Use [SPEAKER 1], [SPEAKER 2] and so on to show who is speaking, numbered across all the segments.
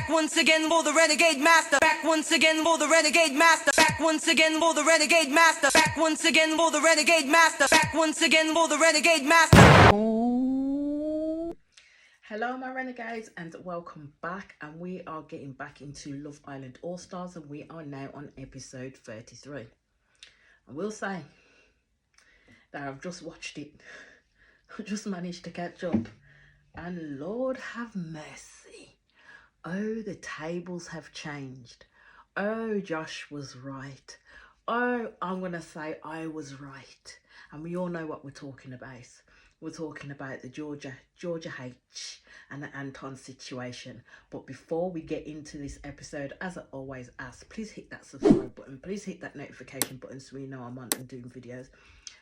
[SPEAKER 1] Back once again for the renegade master. Back once again for the renegade master. Back once again for the renegade master. Back once again for the renegade master. Back once again for the renegade master.
[SPEAKER 2] Hello my renegades and welcome back, and we are getting back into Love Island All Stars and we are now on episode 33. I will say that I've just watched it. I just managed to catch up, and Lord have mercy. Oh, the tables have changed. Oh, Josh was right. Oh, I'm gonna say I was right. And we all know what we're talking about. We're talking about the Georgia H and the Anton situation. But before we get into this episode, as I always ask, please hit that subscribe button. Please hit that notification button so we know I'm on and doing videos.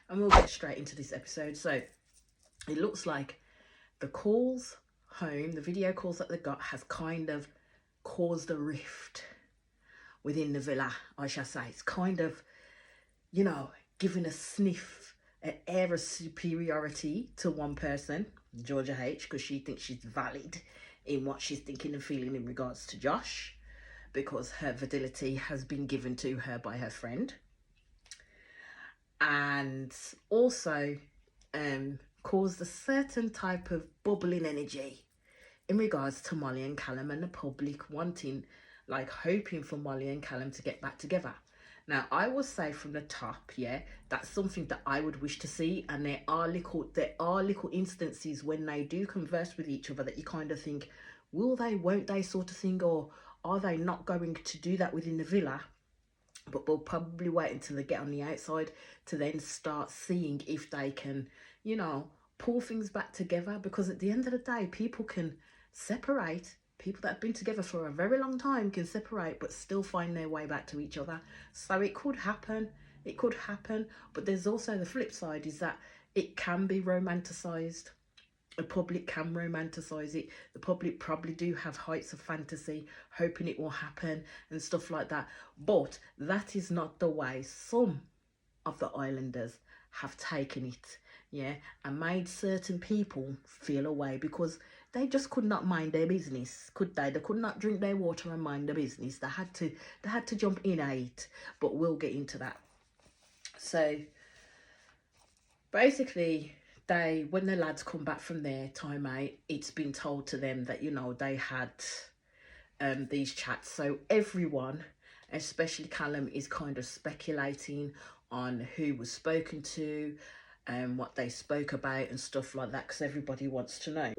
[SPEAKER 2] And we'll get straight into this episode. So it looks like the calls home, the video calls that they got, has kind of caused a rift within the villa, I shall say. It's kind of, you know, giving a sniff, an air of superiority to one person, Georgia H, because she thinks she's valid in what she's thinking and feeling in regards to Josh, because her validity has been given to her by her friend. And also caused a certain type of bubbling energy in regards to Molly and Callum, and the public wanting, like, hoping for Molly and Callum to get back together. Now, I will say from the top, yeah, that's something that I would wish to see, and there are little instances when they do converse with each other that you kind of think, will they, won't they, sort of thing, or are they not going to do that within the villa? But we'll probably wait until they get on the outside to then start seeing if they can, you know, pull things back together. Because at the end of the day, people can separate. People that have been together for a very long time can separate but still find their way back to each other. So it could happen. It could happen. But there's also the flip side, is that it can be romanticized. The public can romanticize it. The public probably do have heights of fantasy, hoping it will happen and stuff like that. But that is not the way some of the islanders have taken it, yeah, and made certain people feel away because they just could not mind their business, could they? They could not drink their water and mind their business. They had to jump in at it. But we'll get into that. So basically, when the lads come back from their time out, it's been told to them that, you know, they had these chats. So everyone, especially Callum, is kind of speculating on who was spoken to and what they spoke about and stuff like that, because everybody wants to know.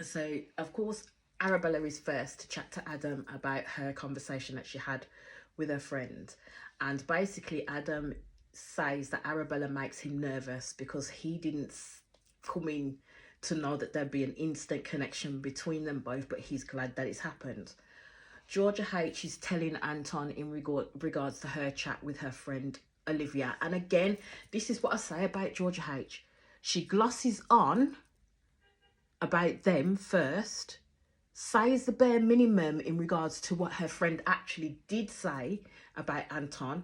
[SPEAKER 2] So of course Arabella is first to chat to Adam about her conversation that she had with her friend, and basically Adam says that Arabella makes him nervous because he didn't come in to know that there'd be an instant connection between them both, but he's glad that it's happened. Georgia H is telling Anton in regards to her chat with her friend Olivia, and again, this is what I say about Georgia H. She glosses on about them first, says the bare minimum in regards to what her friend actually did say about Anton,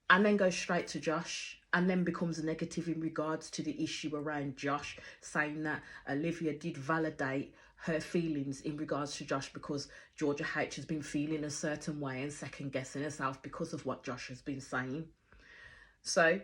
[SPEAKER 2] and then goes straight to Josh, and then becomes negative in regards to the issue around Josh, saying that Olivia did validate her feelings in regards to Josh because Georgia H has been feeling a certain way and second guessing herself because of what Josh has been saying. So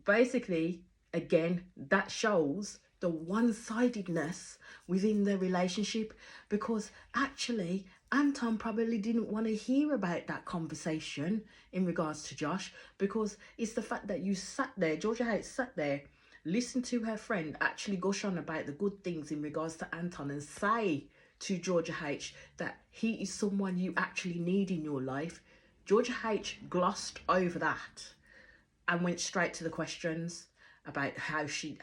[SPEAKER 2] basically, again, that shows the one-sidedness within the relationship, because actually Anton probably didn't want to hear about that conversation in regards to Josh, because it's the fact that you sat there, Georgia H sat there, listened to her friend actually gush on about the good things in regards to Anton and say to Georgia H that he is someone you actually need in your life. Georgia H glossed over that and went straight to the questions about how she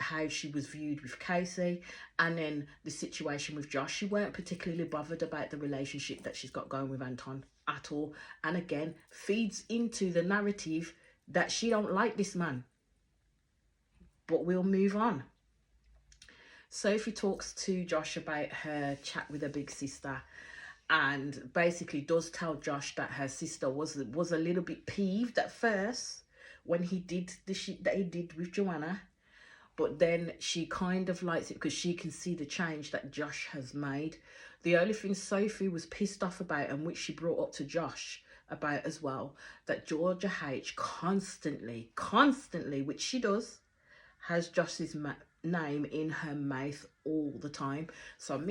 [SPEAKER 2] was viewed with Casey, and then the situation with Josh. She weren't particularly bothered about the relationship that she's got going with Anton at all, and again feeds into the narrative that she don't like this man. But we'll move on. Sophie talks to Josh about her chat with her big sister, and basically does tell Josh that her sister was a little bit peeved at first when he did the shit that he did with Joanna, But then she kind of likes it because she can see the change that Josh has made. The only thing Sophie was pissed off about, and which she brought up to Josh about as well, that Georgia H constantly, which she does, has Josh's name in her mouth all the time. So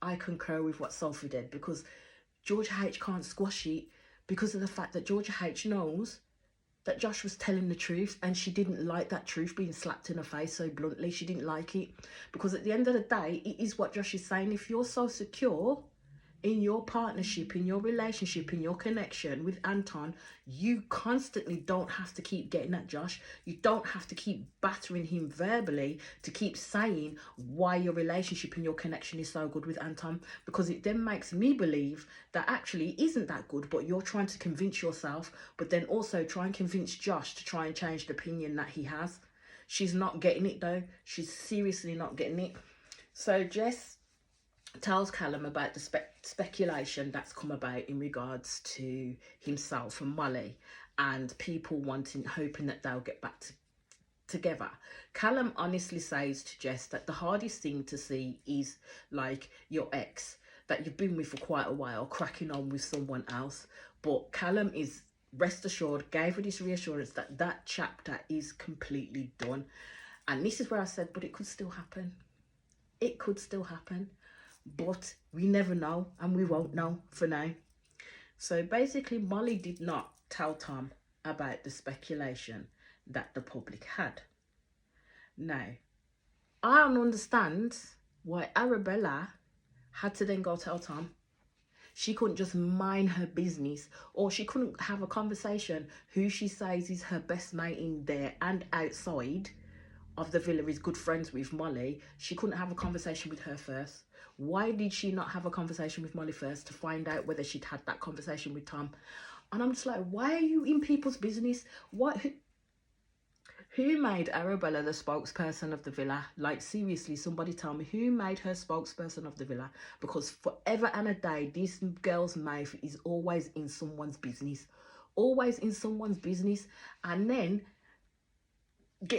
[SPEAKER 2] I concur with what Sophie did, because Georgia H can't squash it because of the fact that Georgia H knows that Josh was telling the truth, and she didn't like that truth being slapped in her face so bluntly. She didn't like it, because at the end of the day, it is what Josh is saying. If you're so secure in your partnership, in your relationship, in your connection with Anton, you constantly don't have to keep getting at Josh. You don't have to keep battering him verbally to keep saying why your relationship and your connection is so good with Anton, because it then makes me believe that actually it isn't that good, but you're trying to convince yourself, but then also try and convince Josh to try and change the opinion that he has. She's not getting it though. She's seriously not getting it. So Jess tells Callum about the speculation that's come about in regards to himself and Molly, and people hoping that they'll get back together. Callum honestly says to Jess that the hardest thing to see is like your ex that you've been with for quite a while cracking on with someone else. But Callum is, rest assured, gave her this reassurance that that chapter is completely done. And this is where I said, but it could still happen. It could still happen. But we never know, and we won't know for now. So basically, Molly did not tell Tom about the speculation that the public had. Now, I don't understand why Arabella had to then go tell Tom. She couldn't just mind her business, or she couldn't have a conversation who she says is her best mate in there and outside of the villa is good friends with Molly. She couldn't have a conversation with her first. Why did she not have a conversation with Molly first to find out whether she'd had that conversation with Tom? And I'm just like, why are you in people's business? Who made Arabella the spokesperson of the villa? Like, seriously, somebody tell me who made her spokesperson of the villa? Because forever and a day, this girl's mouth is always in someone's business. Always in someone's business. And then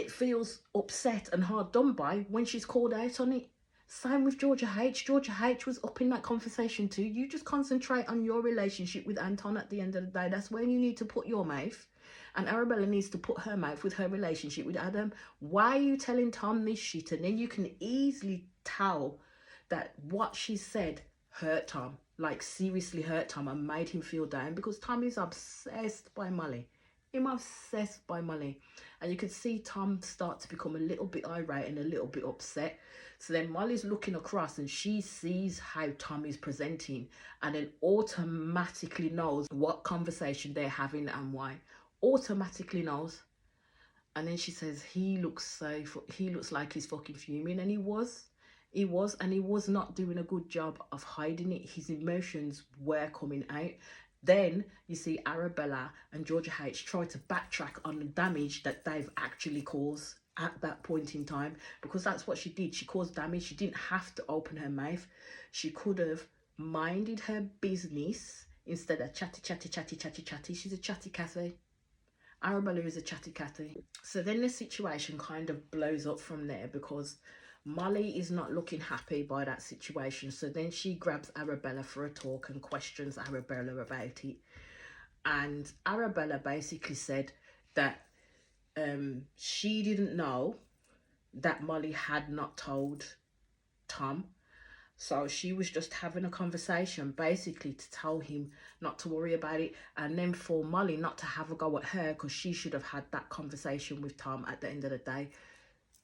[SPEAKER 2] feels upset and hard done by when she's called out on it. Same with Georgia H. Georgia H was up in that conversation too. You just concentrate on your relationship with Anton at the end of the day. That's where you need to put your mouth. And Arabella needs to put her mouth with her relationship with Adam. Why are you telling Tom this shit? And then you can easily tell that what she said hurt Tom. Like, seriously hurt Tom and made him feel down, because Tom is obsessed by Molly. I'm obsessed by Molly. And you could see Tom start to become a little bit irate and a little bit upset. So then Molly's looking across and she sees how Tom is presenting, and then automatically knows what conversation they're having and why. Automatically knows. And then she says, he looks like he's fucking fuming. And he was, and he was not doing a good job of hiding it. His emotions were coming out. Then you see Arabella and Georgia H try to backtrack on the damage that they've actually caused at that point in time, because that's what she did. She caused damage. She didn't have to open her mouth. She could have minded her business instead of chatty. She's a chatty Cathy. Arabella is a chatty Cathy. So then the situation kind of blows up from there, because Molly is not looking happy by that situation. So then she grabs Arabella for a talk and questions Arabella about it. And Arabella basically said that she didn't know that Molly had not told Tom. So she was just having a conversation basically to tell him not to worry about it, and then for Molly not to have a go at her, because she should have had that conversation with Tom at the end of the day.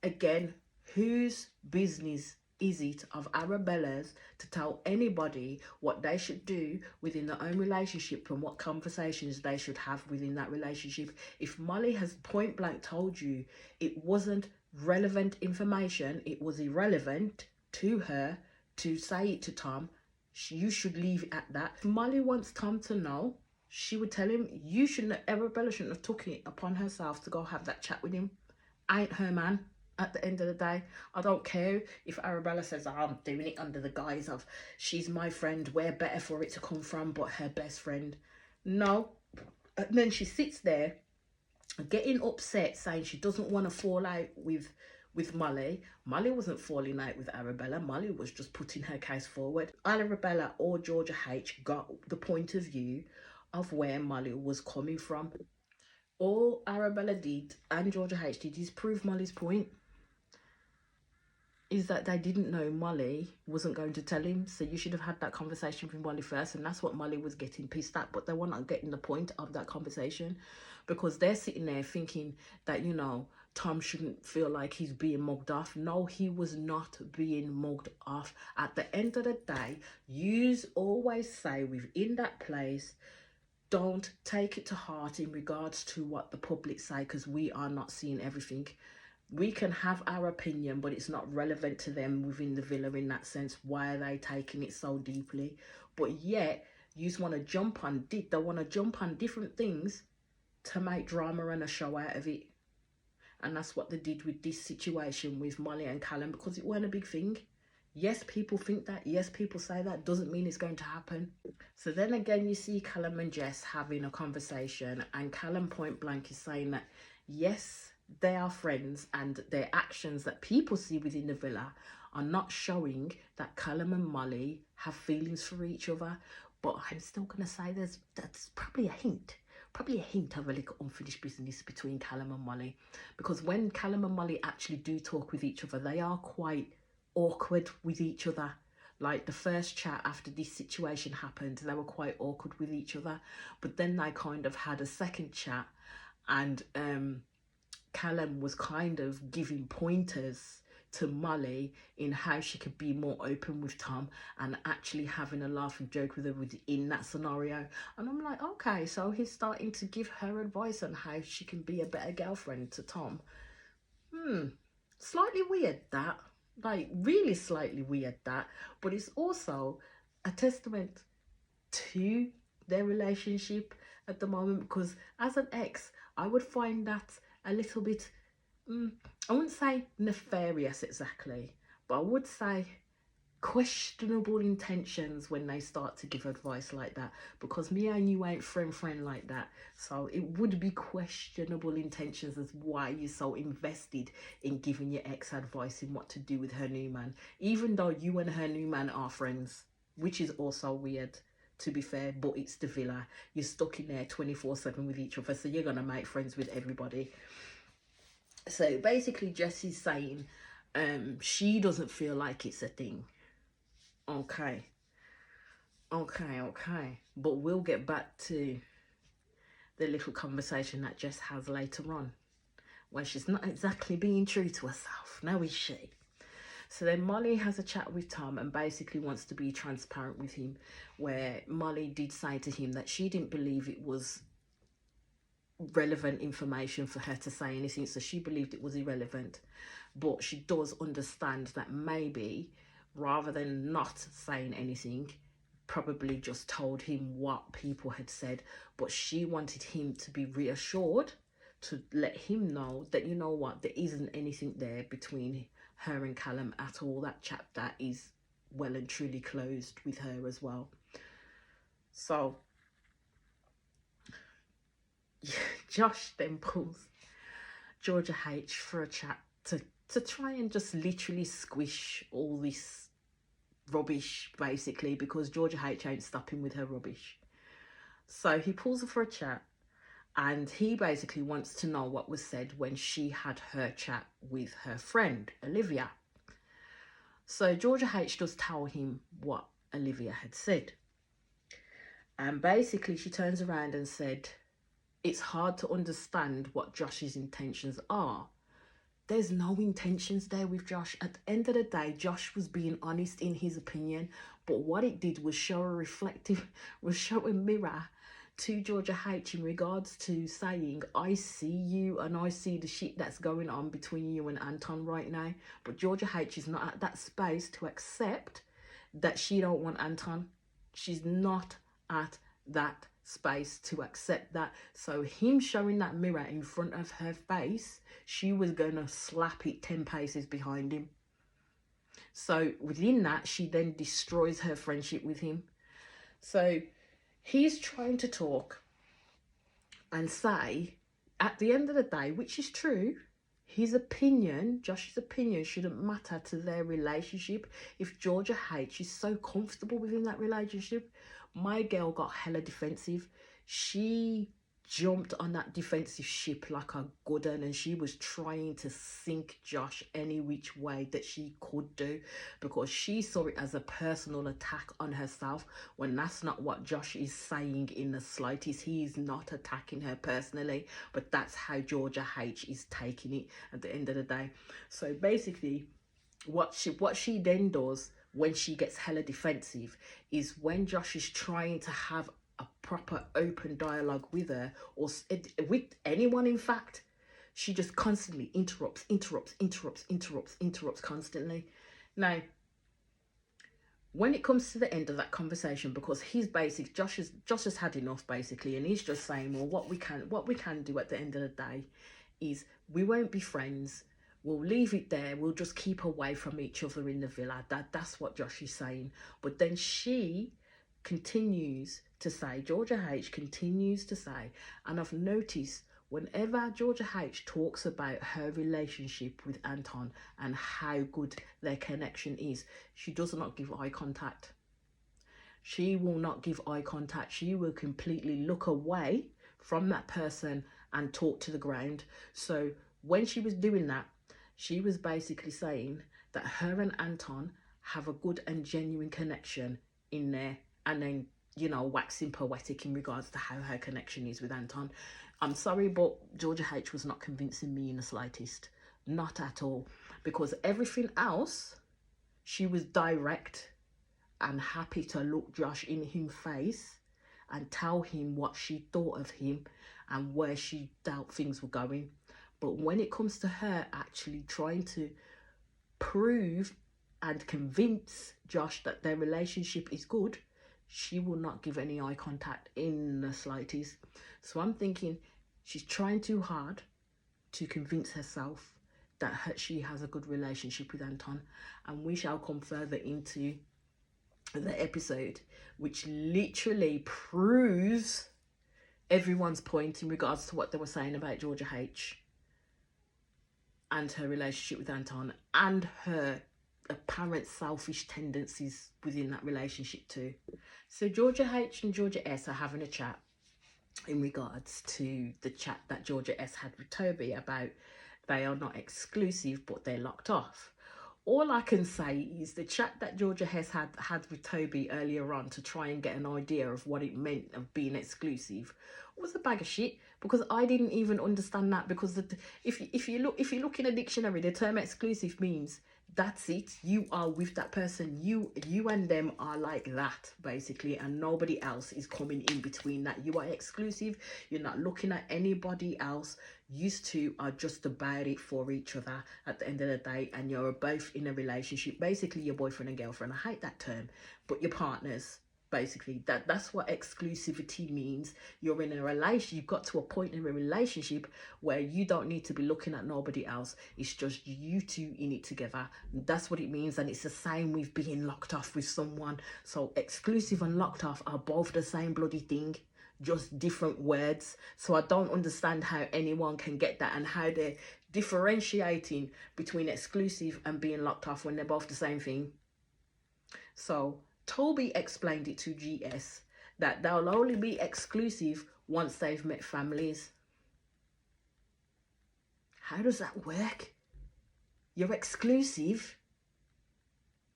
[SPEAKER 2] Again, whose business is it of Arabella's to tell anybody what they should do within their own relationship and what conversations they should have within that relationship? If Molly has point blank told you it wasn't relevant information, it was irrelevant to her to say it to Tom, you should leave it at that. If Molly wants Tom to know, she would tell him. Arabella shouldn't have took it upon herself to go have that chat with him. I ain't her man. At the end of the day, I don't care if Arabella says, oh, I'm doing it under the guise of she's my friend, where better for it to come from but her best friend. No. And then she sits there getting upset, saying she doesn't want to fall out with with Molly. Molly wasn't falling out with Arabella. Molly was just putting her case forward. Arabella or Georgia H got the point of view of where Molly was coming from. All Arabella did and Georgia H did is prove Molly's point. Is that they didn't know Molly wasn't going to tell him, so you should have had that conversation with Molly first, and that's what Molly was getting pissed at. But they were not getting the point of that conversation, because they're sitting there thinking that, you know, Tom shouldn't feel like he's being mugged off. No, he was not being mugged off. At the end of the day, yous always say within that place, don't take it to heart in regards to what the public say, because we are not seeing everything. We can have our opinion, but it's not relevant to them within the villa in that sense. Why are they taking it so deeply? But yet, you just want to jump on, they want to jump on different things to make drama and a show out of it. And that's what they did with this situation with Molly and Callum, because it weren't a big thing. Yes, people think that. Yes, people say that. Doesn't mean it's going to happen. So then again, you see Callum and Jess having a conversation, and Callum point blank is saying that, yes, they are friends, and their actions that people see within the villa are not showing that Callum and Molly have feelings for each other. But I'm still going to say that's probably a hint of a little unfinished business between Callum and Molly, because when Callum and Molly actually do talk with each other, they are quite awkward with each other. Like the first chat after this situation happened, they were quite awkward with each other, but then they kind of had a second chat, and Callum was kind of giving pointers to Molly in how she could be more open with Tom and actually having a laugh and joke with her within that scenario. And I'm like, okay, so he's starting to give her advice on how she can be a better girlfriend to Tom. Slightly weird, that. Like, really slightly weird, that. But it's also a testament to their relationship at the moment, because as an ex, I would find that a little bit, I wouldn't say nefarious exactly, but I would say questionable intentions when they start to give advice like that, because me and you ain't friend like that. So it would be questionable intentions as why you're so invested in giving your ex advice in what to do with her new man, even though you and her new man are friends, which is also weird, to be fair. But it's the villa, you're stuck in there 24/7 with each other, so you're gonna make friends with everybody. So basically Jessie's saying she doesn't feel like it's a thing. Okay, but we'll get back to the little conversation that Jess has later on, where she's not exactly being true to herself, now is she? So then Molly has a chat with Tom and basically wants to be transparent with him, where Molly did say to him that she didn't believe it was relevant information for her to say anything, so she believed it was irrelevant. But she does understand that maybe, rather than not saying anything, probably just told him what people had said, but she wanted him to be reassured, to let him know that, you know what, there isn't anything there between her and Callum at all. That chapter is well and truly closed with her as well. So Josh then pulls Georgia H for a chat to try and just literally squish all this rubbish, basically, because Georgia H ain't stopping with her rubbish. So he pulls her for a chat, and he basically wants to know what was said when she had her chat with her friend Olivia. So Georgia H does tell him what Olivia had said, and basically she turns around and said, it's hard to understand what Josh's intentions are. There's no intentions there with Josh. At the end of the day, Josh was being honest in his opinion, but what it did was show a mirror to Georgia H in regards to saying, I see you and I see the shit that's going on between you and Anton right now. But Georgia H is not at that space to accept that she don't want Anton. She's not at that space to accept that. So him showing that mirror in front of her face, she was gonna slap it 10 paces behind him. So within that, she then destroys her friendship with him. So he's trying to talk and say, at the end of the day, which is true, Josh's opinion shouldn't matter to their relationship. If Georgia H is so comfortable within that relationship, my girl got hella defensive. She jumped on that defensive ship like a good one, and she was trying to sink Josh any which way that she could do, because she saw it as a personal attack on herself, when that's not what Josh is saying in the slightest. He is not attacking her personally, but that's how Georgia H is taking it at the end of the day. So basically, what she then does when she gets hella defensive is, when Josh is trying to have a proper open dialogue with her, or with anyone in fact, she just constantly interrupts constantly. Now, when it comes to the end of that conversation, because Josh has had enough basically, and he's just saying, well, what we can do at the end of the day is, we won't be friends, we'll leave it there, we'll just keep away from each other in the villa. That's what Josh is saying. But then she continues to say, Georgia H continues to say, and I've noticed whenever Georgia H talks about her relationship with Anton and how good their connection is, she does not give eye contact. She will not give eye contact. She will completely look away from that person and talk to the ground. So when she was doing that, she was basically saying that her and Anton have a good and genuine connection in there, and then, you know, waxing poetic in regards to how her connection is with Anton. I'm sorry, but Georgia H was not convincing me in the slightest. Not at all. Because everything else, she was direct and happy to look Josh in his face and tell him what she thought of him and where she doubt things were going. But when it comes to her actually trying to prove and convince Josh that their relationship is good, she will not give any eye contact in the slightest. So I'm thinking she's trying too hard to convince herself that she has a good relationship with Anton. And we shall come further into the episode, which literally proves everyone's point in regards to what they were saying about Georgia H and her relationship with Anton, and her apparent selfish tendencies within that relationship too. So Georgia H and Georgia S are having a chat in regards to the chat that Georgia S had with Toby about they are not exclusive but they're locked off. All I can say is the chat that Georgia Hess had with Toby earlier on to try and get an idea of what it meant of being exclusive was a bag of shit, because I didn't even understand that. Because if you look in a dictionary, the term exclusive means that's it, you are with that person, you and them are like that basically, and nobody else is coming in between that. You are exclusive, you're not looking at anybody else. Used to are just about it for each other at the end of the day, and you're both in a relationship, basically your boyfriend and girlfriend. I hate that term, but your partners basically. That's what exclusivity means. You're in a relation, you've got to a point in a relationship where you don't need to be looking at nobody else, it's just you two in it together. That's what it means. And it's the same with being locked off with someone. So exclusive and locked off are both the same bloody thing, just different words. So I don't understand how anyone can get that, and how they're differentiating between exclusive and being locked off when they're both the same thing. So Toby explained it to GS that they'll only be exclusive once they've met families. How does that work? You're exclusive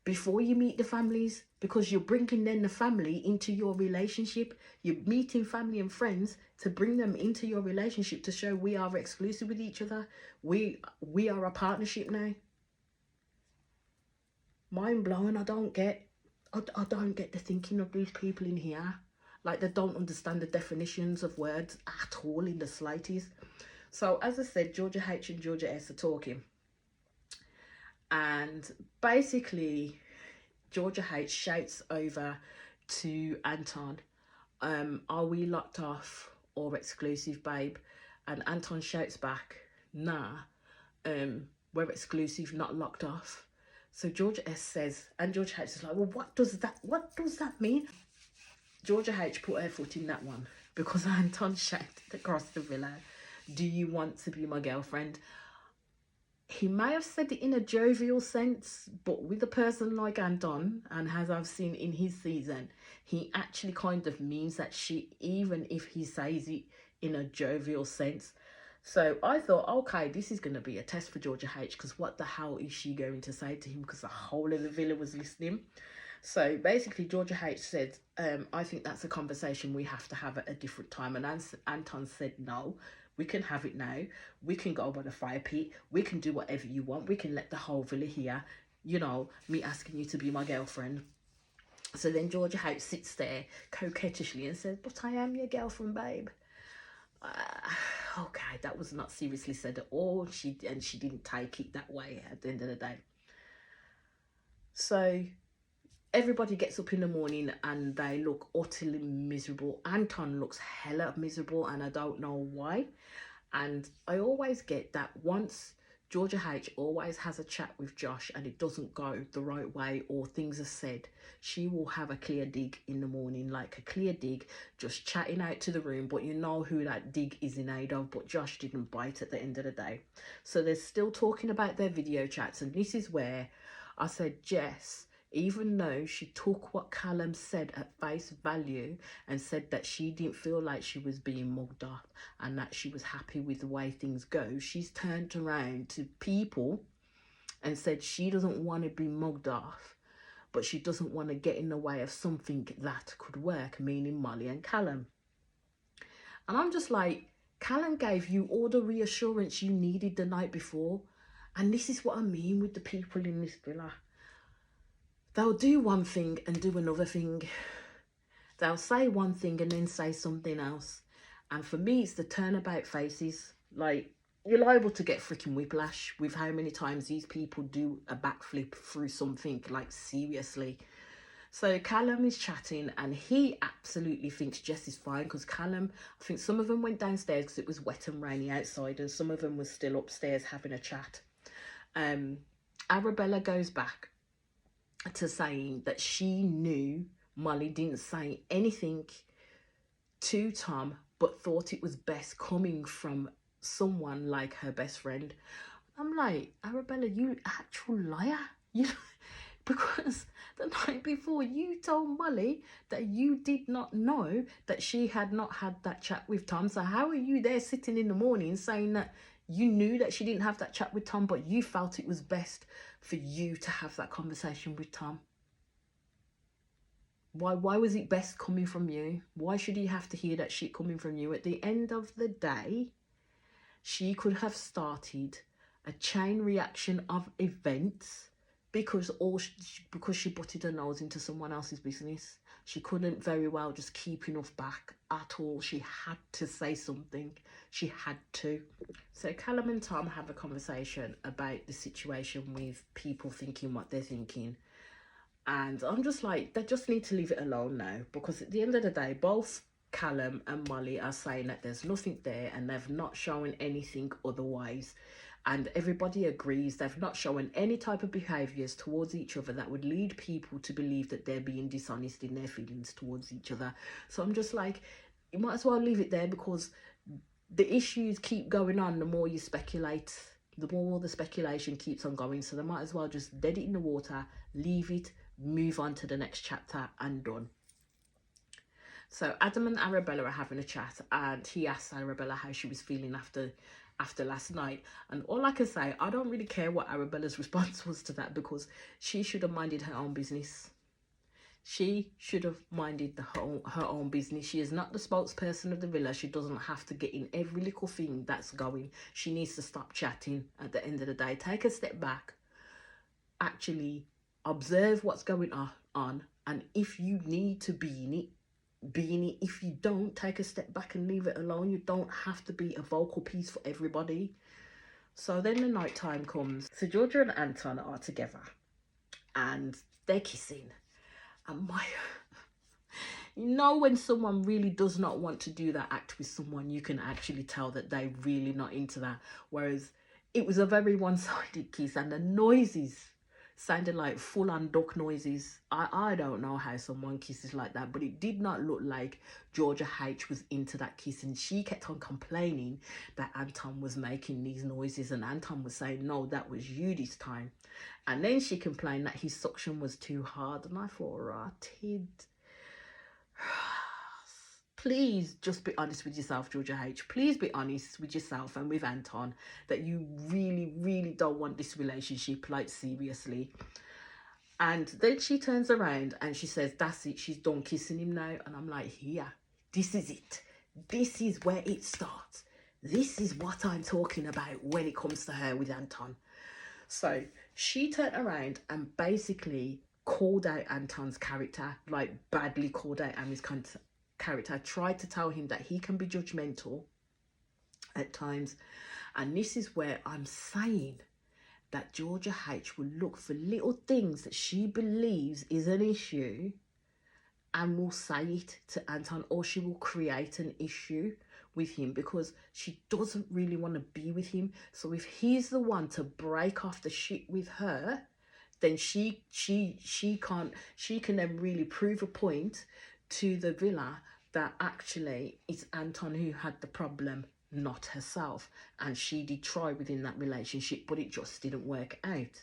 [SPEAKER 2] before you meet the families, because you're bringing then the family into your relationship. You're meeting family and friends to bring them into your relationship to show we are exclusive with each other. We are a partnership now. Mind blowing. I don't get the thinking of these people in here. Like, they don't understand the definitions of words at all in the slightest. So as I said, Georgia H and Georgia S are talking. And basically, Georgia H shouts over to Anton, are we locked off or exclusive, babe? And Anton shouts back, nah, we're exclusive, not locked off. So Georgia S says, and Georgia H is like, well, what does that mean? Georgia H put her foot in that one, because Anton shouted across the villa, do you want to be my girlfriend? he may have said it in a jovial sense, but with a person like Anton, and as I've seen in his season, he actually kind of means that shit, even if he says it in a jovial sense. So I thought, okay, this is going to be a test for Georgia H, because what the hell is she going to say to him? Because the whole of the villa was listening. So basically, Georgia H said, I think that's a conversation we have to have at a different time. And Anton said, no, we can have it now. We can go by the fire pit. We can do whatever you want. We can let the whole villa hear, you know, me asking you to be my girlfriend. So then Georgia H sits there coquettishly and says, but I am your girlfriend, babe. Okay, that was not seriously said at all. She didn't take it that way at the end of the day. So everybody gets up in the morning and they look utterly miserable. Anton looks hella miserable, and I don't know why. And I always get that once Georgia H always has a chat with Josh and it doesn't go the right way, or things are said, she will have a clear dig in the morning, like a clear dig, just chatting out to the room, but you know who that dig is in aid of. But Josh didn't bite at the end of the day. So they're still talking about their video chats, and this is where I said, Jess, even though she took what Callum said at face value and said that she didn't feel like she was being mugged off and that she was happy with the way things go, she's turned around to people and said she doesn't want to be mugged off, but she doesn't want to get in the way of something that could work, meaning Molly and Callum. And I'm just like, Callum gave you all the reassurance you needed the night before. And this is what I mean with the people in this villa. They'll do one thing and do another thing. They'll say one thing and then say something else. And for me, it's the turnabout faces. Like, you're liable to get freaking whiplash with how many times these people do a backflip through something, like seriously. So Callum is chatting and he absolutely thinks Jess is fine, because Callum, I think some of them went downstairs because it was wet and rainy outside, and some of them were still upstairs having a chat. Arabella goes back to saying that she knew Molly didn't say anything to Tom, but thought it was best coming from someone like her best friend. I'm like, Arabella, you actual liar. You because the night before you told Molly that you did not know that she had not had that chat with Tom. So how are you there sitting in the morning saying that you knew that she didn't have that chat with Tom, but you felt it was best for you to have that conversation with Tom? Why was it best coming from you? Why should he have to hear that shit coming from you? At the end of the day, she could have started a chain reaction of events because she butted her nose into someone else's business. She couldn't very well just keep enough back at all. She had to say something. She had to. So Callum and Tom have a conversation about the situation with people thinking what they're thinking. And I'm just like, they just need to leave it alone now, because at the end of the day, both Callum and Molly are saying that there's nothing there and they've not shown anything otherwise. And everybody agrees they've not shown any type of behaviours towards each other that would lead people to believe that they're being dishonest in their feelings towards each other. So I'm just like, you might as well leave it there, because the issues keep going on. The more you speculate, the more the speculation keeps on going. So they might as well just dead it in the water, leave it, move on to the next chapter, and done. So Adam and Arabella are having a chat, and he asks Arabella how she was feeling after last night. And all I can say, I don't really care what Arabella's response was to that, because she should have minded her own business. She should have minded her own business. She is not the spokesperson of the villa. She doesn't have to get in every little thing that's going. She needs to stop chatting at the end of the day. Take a step back. Actually observe what's going on. And if you need to be in it, be in it. If you don't, take a step back and leave it alone. You don't have to be a vocal piece for everybody. So then the night time comes. So Georgia and Anton are together and they're kissing. And you know, when someone really does not want to do that act with someone, you can actually tell that they're really not into that. Whereas it was a very one-sided kiss, and the noises sounded like full-on duck noises. I don't know how someone kisses like that, but it did not look like Georgia H was into that kiss, and she kept on complaining that Anton was making these noises, and Anton was saying, no, that was you this time. And then she complained that his suction was too hard, and I thought, rotted. Please just be honest with yourself, Georgia H. Please be honest with yourself and with Anton that you really, really don't want this relationship, like, seriously. And then she turns around and she says, that's it, she's done kissing him now. And I'm like, here, this is it. This is where it starts. This is what I'm talking about when it comes to her with Anton. So she turned around and basically called out Anton's character, like badly called out Ami's character, tried to tell him that he can be judgmental at times. And this is where I'm saying that Georgia H will look for little things that she believes is an issue and will say it to Anton, or she will create an issue with him because she doesn't really want to be with him. So if he's the one to break off the shit with her, then she can then really prove a point to the villa that actually it's Anton who had the problem, not herself. And she did try within that relationship, but it just didn't work out.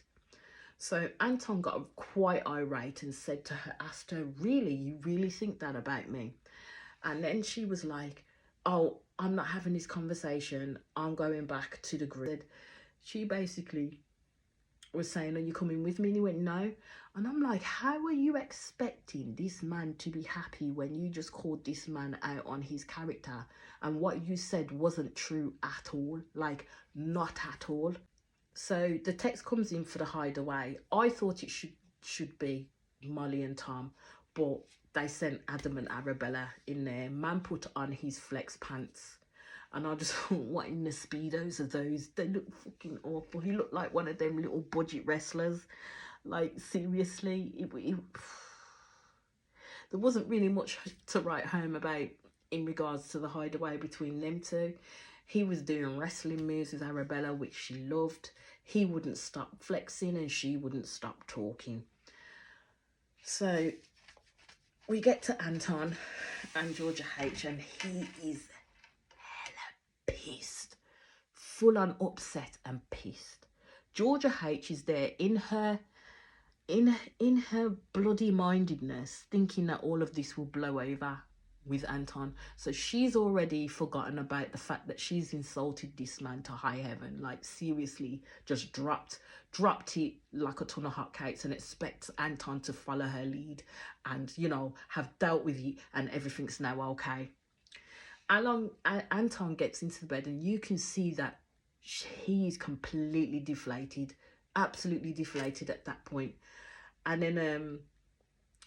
[SPEAKER 2] So Anton got quite irate and said to her, asked her, really, you really think that about me? And then she was like, oh, I'm not having this conversation, I'm going back to the grid. She basically was saying, are you coming with me? And he went, no. And I'm like, how are you expecting this man to be happy when you just called this man out on his character and what you said wasn't true at all? Like, not at all. So the text comes in for the hideaway. I thought it should be Molly and Tom, but they sent Adam and Arabella in there. Man put on his flex pants. And I just thought, what in the Speedos are those? They look fucking awful. He looked like one of them little budget wrestlers. Like, seriously, there wasn't really much to write home about in regards to the hideaway between them two. He was doing wrestling moves with Arabella, which she loved. He wouldn't stop flexing and she wouldn't stop talking. So we get to Anton and Georgia H, and he is pissed, full on upset and pissed. Georgia H is there in her bloody mindedness, thinking that all of this will blow over with Anton. So she's already forgotten about the fact that she's insulted this man to high heaven. Like, seriously, just dropped it like a ton of hotcakes and expects Anton to follow her lead and, you know, have dealt with it and everything's now okay. Anton gets into the bed and you can see that he's completely deflated, absolutely deflated at that point. And then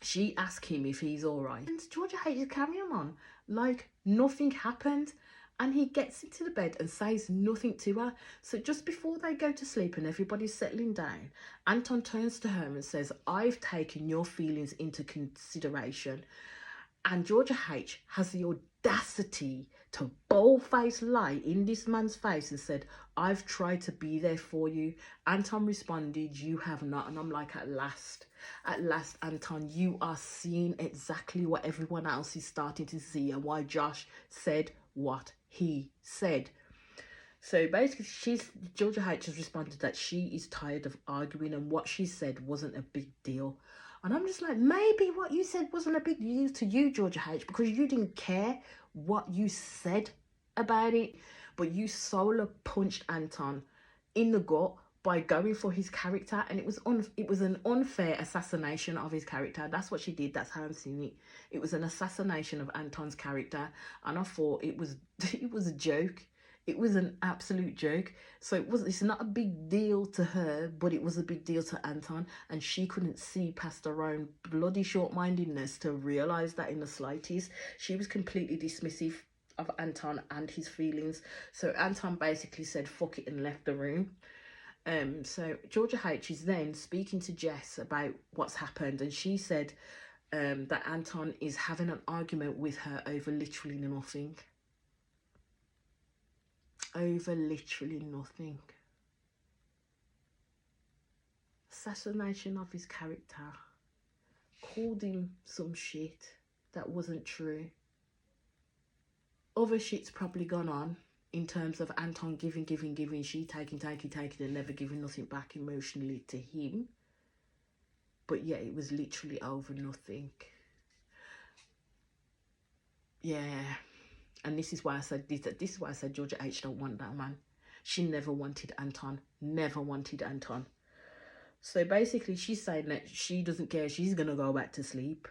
[SPEAKER 2] she asked him if he's all right. And Georgia H is carrying on like nothing happened. And he gets into the bed and says nothing to her. So just before they go to sleep and everybody's settling down, Anton turns to her and says, I've taken your feelings into consideration. And Georgia H has the audacity to bold-faced lie in this man's face and said, I've tried to be there for you. Anton responded, you have not. And I'm like, at last, Anton, you are seeing exactly what everyone else is starting to see and why Josh said what he said. So basically, Georgia H has responded that she is tired of arguing and what she said wasn't a big deal. And I'm just like, maybe what you said wasn't a big deal to you, Georgia H, because you didn't care what you said about it. But you solo punched Anton in the gut by going for his character. And it was an unfair assassination of his character. That's what she did. That's how I'm seeing it. It was an assassination of Anton's character. And I thought it was a joke. It was an absolute joke. So it's not a big deal to her, but it was a big deal to Anton. And she couldn't see past her own bloody short-mindedness to realise that in the slightest. She was completely dismissive of Anton and his feelings. So Anton basically said, fuck it, and left the room. So Georgia H is then speaking to Jess about what's happened. And she said that Anton is having an argument with her over literally nothing. Over literally nothing. assassination of his character, called him some shit that wasn't true. Other shit's probably gone on in terms of Anton giving, she taking, and never giving nothing back emotionally to him. But yeah, it was literally over nothing. Yeah. And this is why I said this is why I said Georgia H don't want that man. She never wanted Anton. Never wanted Anton. So basically she's saying that she doesn't care, she's gonna go back to sleep.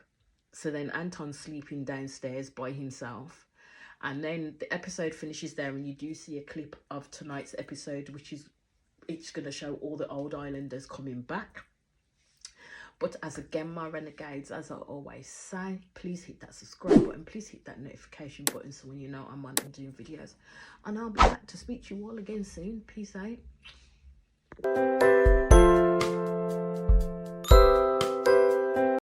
[SPEAKER 2] So then Anton's sleeping downstairs by himself. And then the episode finishes there, and you do see a clip of tonight's episode, which is, it's going to show all the old islanders coming back. But as again, my renegades, as I always say, please hit that subscribe button, please hit that notification button, so when you know I'm on and doing videos. And I'll be back to speak to you all again soon. Peace out.